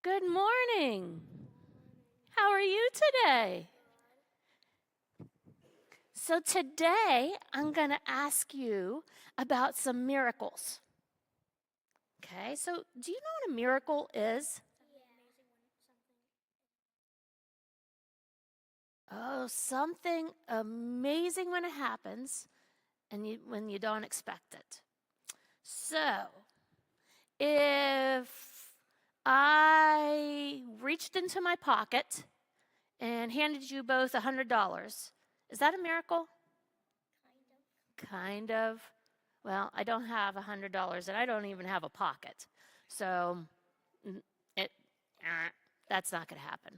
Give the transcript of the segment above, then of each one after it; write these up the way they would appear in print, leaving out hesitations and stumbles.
Good morning. How are you today? So today I'm going to ask you about some miracles. Okay, so do you know what a miracle is? Oh, something amazing when it happens and when you don't expect it. So, if I reached into my pocket and handed you both $100, is that a miracle? Kind of. Well, I don't have $100 and I don't even have a pocket. So, it, that's not going to happen.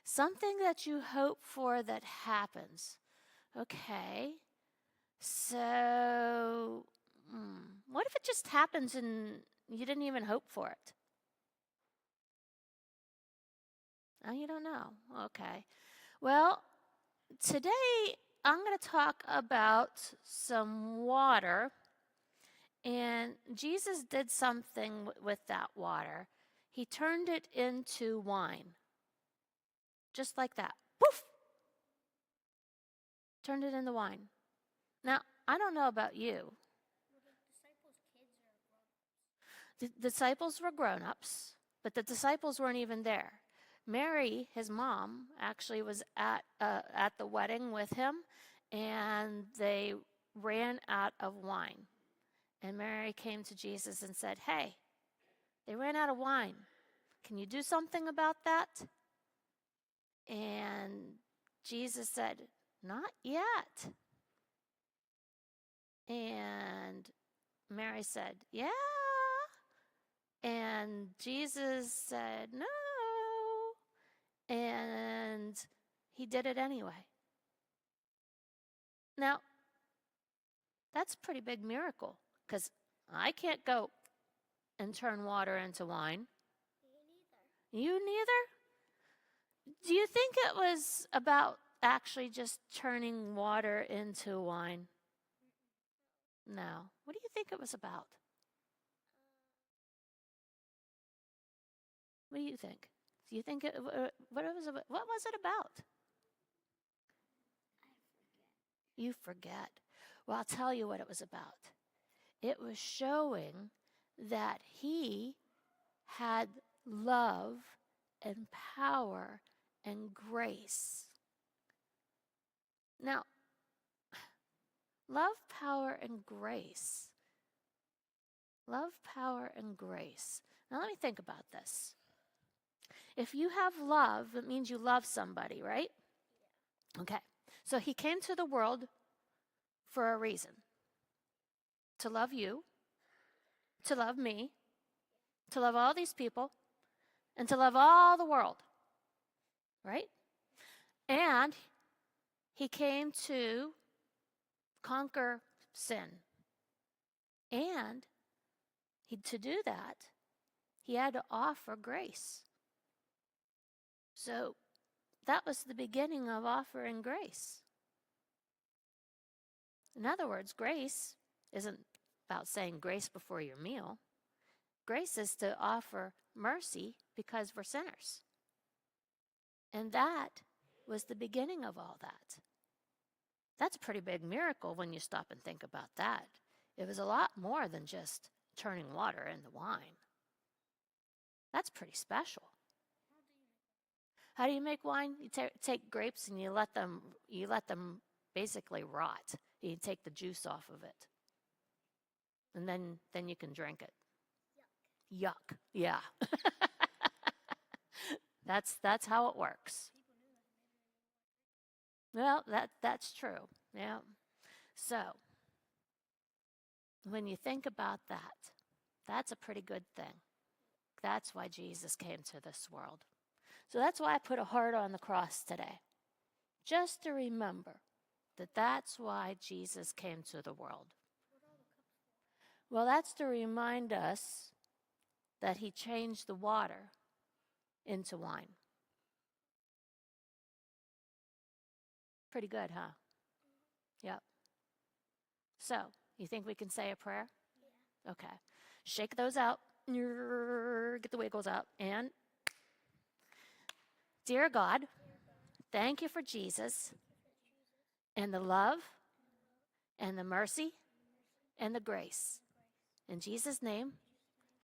Something that you hope for that happens. Okay. So, what if it just happens and you didn't even hope for it? Oh, you don't know. Okay. Well, today I'm going to talk about some water. And Jesus did something with that water. He turned it into wine. Just like that. Poof! Turned it into wine. Now, I don't know about you. The disciples were grown-ups, but the disciples weren't even there. Mary, his mom, actually was at the wedding with him, and they ran out of wine. And Mary came to Jesus and said, "Hey, they ran out of wine. Can you do something about that?" And Jesus said, "Not yet." And Mary said, "Yeah." And Jesus said, "No." And he did it anyway. Now, that's a pretty big miracle, because I can't go and turn water into wine. You neither? Do you think it was about actually just turning water into wine? No. What do you think it was about? What do you think? Do you think what was it about? You forget. Well, I'll tell you what it was about. It was showing that he had love and power and grace. Now, love, power, and grace. Love, power, and grace. Now, let me think about this. If you have love, it means you love somebody, right? Okay. So he came to the world for a reason. To love you, to love me, to love all these people, and to love all the world, right? And he came to conquer sin. And to do that, he had to offer grace. So that was the beginning of offering grace. In other words, grace isn't about saying grace before your meal. Grace is to offer mercy because we're sinners. And that was the beginning of all that. That's a pretty big miracle when you stop and think about that. It was a lot more than just turning water into wine. That's pretty special. How do you make wine? You take grapes and you let them basically rot. You take the juice off of it. And then you can drink it. Yuck. Yeah. That's how it works. Well, that's true. Yeah. So, when you think about that, that's a pretty good thing. That's why Jesus came to this world. So that's why I put a heart on the cross today. Just to remember that that's why Jesus came to the world. Well, that's to remind us that he changed the water into wine. Pretty good, huh? Yep. So, you think we can say a prayer? Okay. Shake those out. Get the wiggles out. And dear God, thank you for Jesus and the love and the mercy and the grace. In Jesus' name,